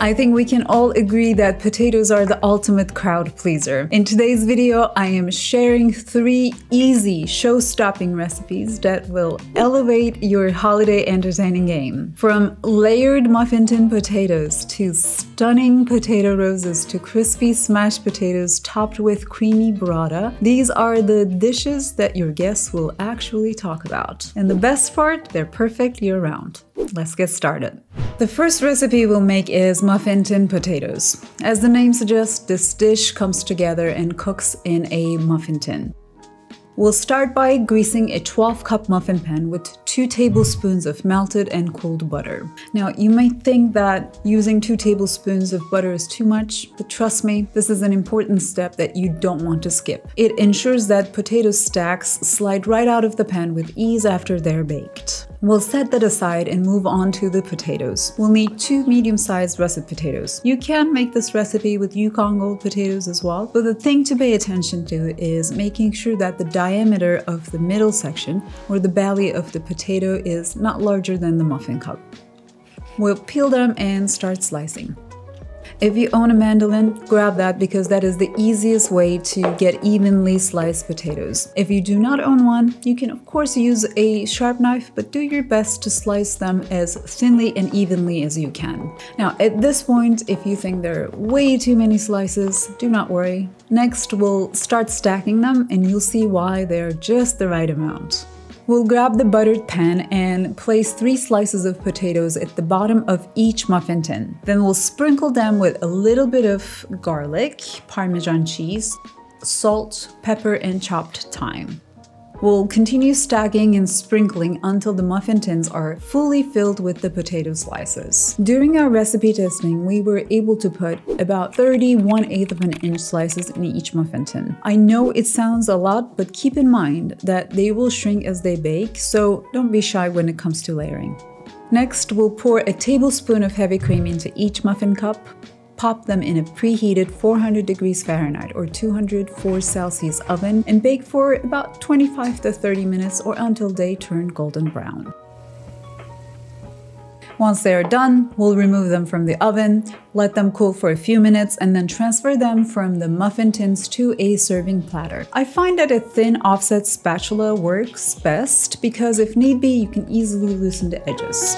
I think we can all agree that potatoes are the ultimate crowd pleaser. In today's video, I am sharing 3 easy show-stopping recipes that will elevate your holiday entertaining game. From layered muffin tin potatoes to stunning potato roses to crispy smashed potatoes topped with creamy burrata, these are the dishes that your guests will actually talk about. And the best part, they're perfect year-round. Let's get started. The first recipe we'll make is muffin tin potatoes. As the name suggests, this dish comes together and cooks in a muffin tin. We'll start by greasing a 12-cup muffin pan with 2 tablespoons of melted and cooled butter. Now, you might think that using 2 tablespoons of butter is too much, but trust me, this is an important step that you don't want to skip. It ensures that potato stacks slide right out of the pan with ease after they're baked. We'll set that aside and move on to the potatoes. We'll need 2 medium-sized russet potatoes. You can make this recipe with Yukon Gold potatoes as well, but the thing to pay attention to is making sure that the diameter of the middle section, or the belly of the potato, is not larger than the muffin cup. We'll peel them and start slicing. If you own a mandolin, grab that because that is the easiest way to get evenly sliced potatoes. If you do not own one, you can of course use a sharp knife, but do your best to slice them as thinly and evenly as you can. Now, at this point, if you think there are way too many slices, do not worry. Next, we'll start stacking them and you'll see why they're just the right amount. We'll grab the buttered pan and place 3 slices of potatoes at the bottom of each muffin tin. Then we'll sprinkle them with a little bit of garlic, Parmesan cheese, salt, pepper, and chopped thyme. We'll continue stacking and sprinkling until the muffin tins are fully filled with the potato slices. During our recipe testing, we were able to put about 30 1/8 of an inch slices in each muffin tin. I know it sounds a lot, but keep in mind that they will shrink as they bake, so don't be shy when it comes to layering. Next, we'll pour a tablespoon of heavy cream into each muffin cup. Pop them in a preheated 400 degrees Fahrenheit or 204 Celsius oven and bake for about 25 to 30 minutes or until they turn golden brown. Once they are done, we'll remove them from the oven, let them cool for a few minutes, and then transfer them from the muffin tins to a serving platter. I find that a thin offset spatula works best because if need be, you can easily loosen the edges.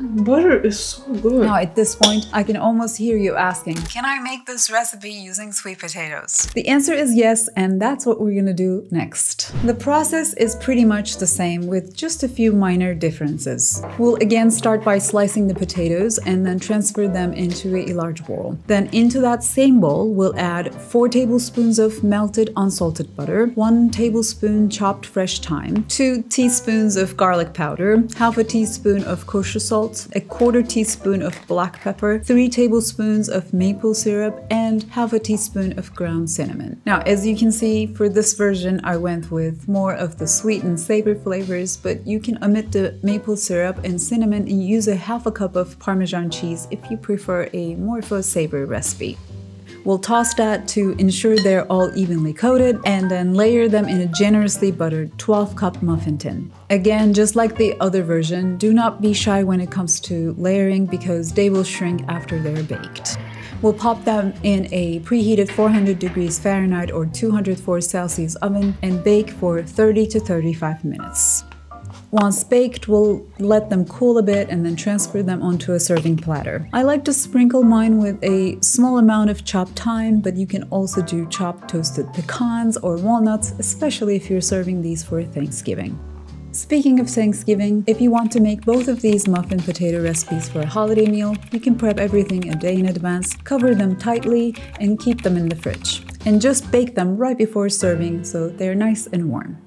Butter is so good. Now at this point, I can almost hear you asking, can I make this recipe using sweet potatoes? The answer is yes, and that's what we're gonna do next. The process is pretty much the same with just a few minor differences. We'll again start by slicing the potatoes and then transfer them into a large bowl. Then into that same bowl, we'll add 4 tablespoons of melted unsalted butter, 1 tablespoon chopped fresh thyme, 2 teaspoons of garlic powder, half a teaspoon of kosher salt, a 1/4 teaspoon of black pepper, 3 tablespoons of maple syrup, and half a teaspoon of ground cinnamon. Now, as you can see, for this version, I went with more of the sweet and savory flavors, but you can omit the maple syrup and cinnamon and use a half a cup of Parmesan cheese if you prefer a more of a savory recipe. We'll toss that to ensure they're all evenly coated and then layer them in a generously buttered 12-cup muffin tin. Again, just like the other version, do not be shy when it comes to layering because they will shrink after they're baked. We'll pop them in a preheated 400 degrees Fahrenheit or 204 Celsius oven and bake for 30 to 35 minutes. Once baked, we'll let them cool a bit and then transfer them onto a serving platter. I like to sprinkle mine with a small amount of chopped thyme, but you can also do chopped toasted pecans or walnuts, especially if you're serving these for Thanksgiving. Speaking of Thanksgiving, if you want to make both of these muffin potato recipes for a holiday meal, you can prep everything a day in advance, cover them tightly, and keep them in the fridge. And just bake them right before serving so they're nice and warm.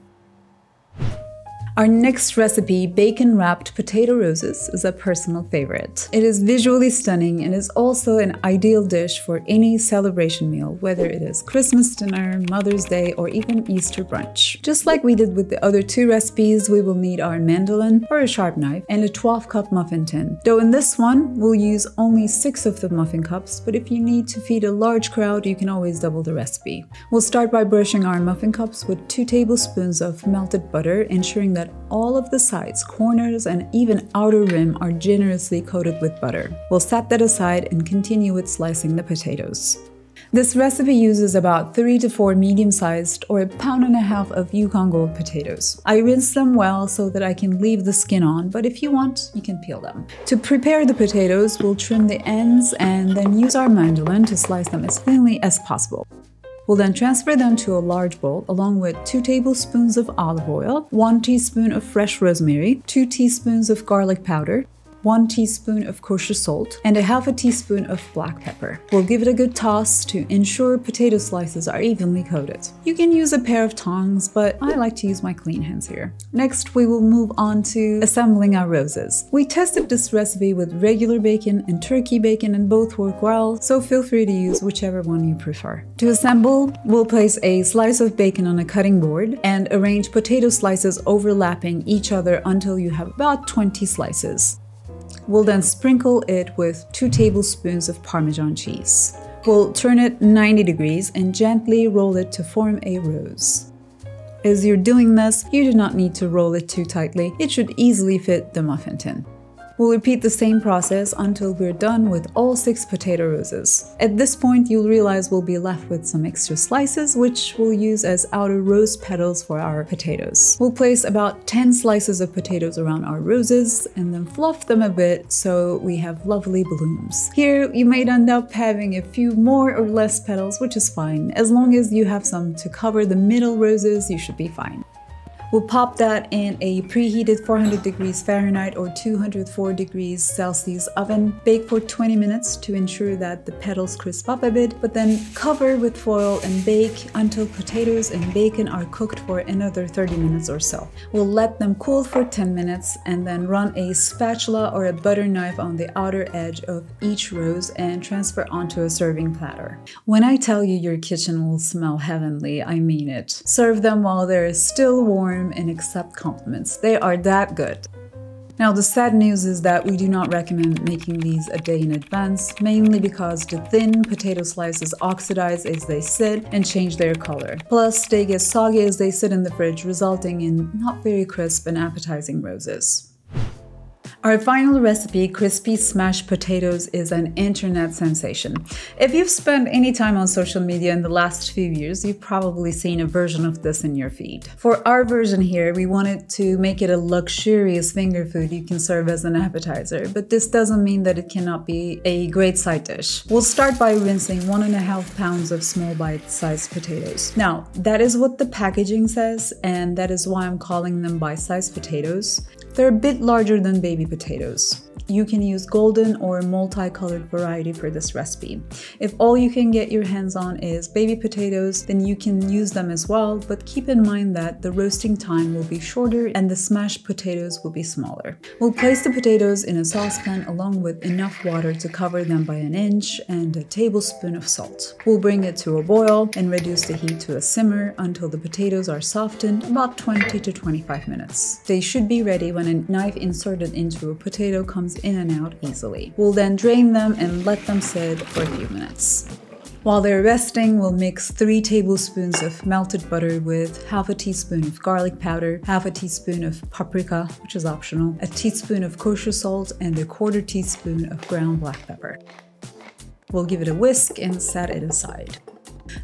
Our next recipe, bacon-wrapped potato roses, is a personal favorite. It is visually stunning and is also an ideal dish for any celebration meal, whether it is Christmas dinner, Mother's Day, or even Easter brunch. Just like we did with the other two recipes, we will need our mandolin or a sharp knife and a 12-cup muffin tin. Though in this one, we'll use only 6 of the muffin cups, but if you need to feed a large crowd, you can always double the recipe. We'll start by brushing our muffin cups with 2 tablespoons of melted butter, ensuring that all of the sides, corners, and even outer rim are generously coated with butter. We'll set that aside and continue with slicing the potatoes. This recipe uses about 3 to 4 medium-sized or 1.5 pounds of Yukon Gold potatoes. I rinse them well so that I can leave the skin on, but if you want, you can peel them. To prepare the potatoes, we'll trim the ends and then use our mandolin to slice them as thinly as possible. We'll then transfer them to a large bowl along with 2 tablespoons of olive oil, 1 teaspoon of fresh rosemary, 2 teaspoons of garlic powder, 1 teaspoon of kosher salt, and 1/2 teaspoon of black pepper. We'll give it a good toss to ensure potato slices are evenly coated. You can use a pair of tongs, but I like to use my clean hands here. Next, we will move on to assembling our roses. We tested this recipe with regular bacon and turkey bacon and both work well, so feel free to use whichever one you prefer. To assemble, we'll place a slice of bacon on a cutting board and arrange potato slices overlapping each other until you have about 20 slices. We'll then sprinkle it with 2 tablespoons of Parmesan cheese. We'll turn it 90 degrees and gently roll it to form a rose. As you're doing this, you do not need to roll it too tightly. It should easily fit the muffin tin. We'll repeat the same process until we're done with all 6 potato roses. At this point, you'll realize we'll be left with some extra slices, which we'll use as outer rose petals for our potatoes. We'll place about 10 slices of potatoes around our roses and then fluff them a bit so we have lovely blooms. Here, you might end up having a few more or less petals, which is fine. As long as you have some to cover the middle roses, you should be fine. We'll pop that in a preheated 400 degrees Fahrenheit or 204 degrees Celsius oven. Bake for 20 minutes to ensure that the petals crisp up a bit, but then cover with foil and bake until potatoes and bacon are cooked for another 30 minutes or so. We'll let them cool for 10 minutes and then run a spatula or a butter knife on the outer edge of each rose and transfer onto a serving platter. When I tell you your kitchen will smell heavenly, I mean it. Serve them while they're still warm and accept compliments. They are that good. Now, the sad news is that we do not recommend making these a day in advance, mainly because the thin potato slices oxidize as they sit and change their color. Plus, they get soggy as they sit in the fridge, resulting in not very crisp and appetizing roses. Our final recipe, crispy smashed potatoes, is an internet sensation. If you've spent any time on social media in the last few years, you've probably seen a version of this in your feed. For our version here, we wanted to make it a luxurious finger food you can serve as an appetizer, but this doesn't mean that it cannot be a great side dish. We'll start by rinsing 1.5 pounds of small bite-sized potatoes. Now, that is what the packaging says, and that is why I'm calling them bite-sized potatoes. They're a bit larger than baby potatoes. You can use golden or multicolored variety for this recipe. If all you can get your hands on is baby potatoes, then you can use them as well, but keep in mind that the roasting time will be shorter and the smashed potatoes will be smaller. We'll place the potatoes in a saucepan along with enough water to cover them by 1 inch and a tablespoon of salt. We'll bring it to a boil and reduce the heat to a simmer until the potatoes are softened, about 20 to 25 minutes. They should be ready when a knife inserted into a potato comes in and out easily. We'll then drain them and let them sit for a few minutes. While they're resting, we'll mix 3 tablespoons of melted butter with 1/2 teaspoon of garlic powder, 1/2 teaspoon of paprika, which is optional, 1 teaspoon of kosher salt, and 1/4 teaspoon of ground black pepper. We'll give it a whisk and set it aside.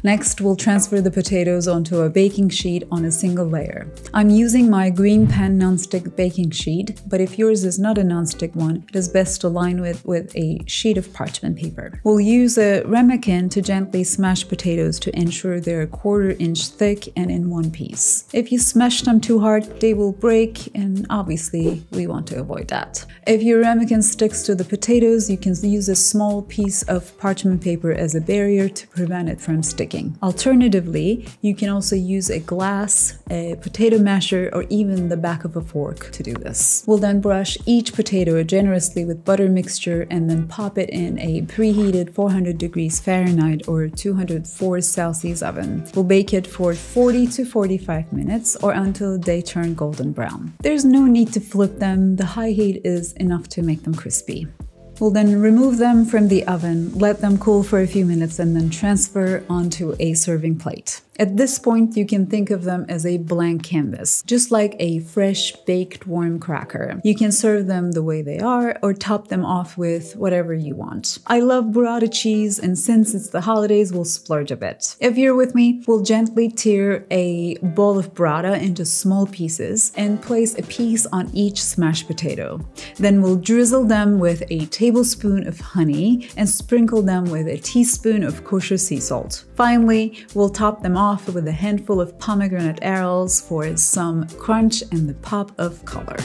Next, we'll transfer the potatoes onto a baking sheet on a single layer. I'm using my green pan nonstick baking sheet, but if yours is not a nonstick one, it is best to line with a sheet of parchment paper. We'll use a ramekin to gently smash potatoes to ensure they're 1/4 inch thick and in one piece. If you smash them too hard, they will break, and obviously we want to avoid that. If your ramekin sticks to the potatoes, you can use a small piece of parchment paper as a barrier to prevent it from sticking sticking. Alternatively, you can also use a glass, a potato masher, or even the back of a fork to do this. We'll then brush each potato generously with butter mixture and then pop it in a preheated 400 degrees Fahrenheit or 204 Celsius oven. We'll bake it for 40 to 45 minutes or until they turn golden brown. There's no need to flip them, the high heat is enough to make them crispy. We'll then remove them from the oven, let them cool for a few minutes, and then transfer onto a serving plate. At this point, you can think of them as a blank canvas, just like a fresh baked warm cracker. You can serve them the way they are or top them off with whatever you want. I love burrata cheese, and since it's the holidays, we'll splurge a bit. If you're with me, we'll gently tear a bowl of burrata into small pieces and place a piece on each smashed potato. Then we'll drizzle them with a tablespoon of honey and sprinkle them with a teaspoon of kosher sea salt. Finally, we'll top them off with a handful of pomegranate arils for some crunch and the pop of color.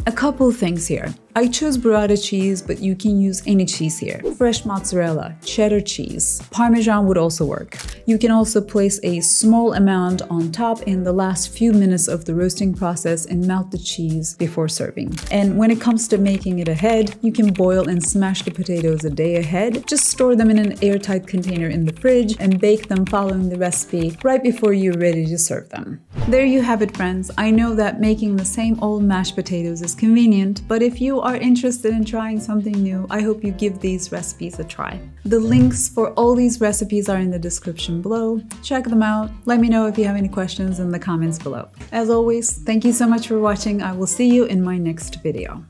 A couple things here. I chose burrata cheese, but you can use any cheese here. Fresh mozzarella, cheddar cheese, Parmesan would also work. You can also place a small amount on top in the last few minutes of the roasting process and melt the cheese before serving. And when it comes to making it ahead, you can boil and smash the potatoes a day ahead. Just store them in an airtight container in the fridge and bake them following the recipe right before you're ready to serve them. There you have it, friends. I know that making the same old mashed potatoes is convenient, but if you are interested in trying something new, I hope you give these recipes a try. The links for all these recipes are in the description below. Check them out. Let me know if you have any questions in the comments below. As always, thank you so much for watching. I will see you in my next video.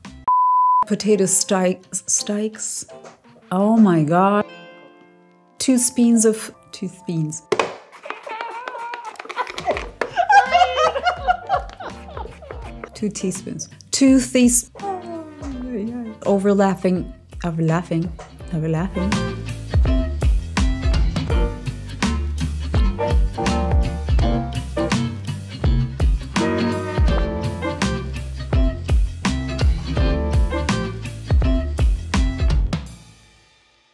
Potato stikes. Oh my god. 2 spoons of 2 spoons. 2 teaspoons. 2 teaspoons. Overlapping.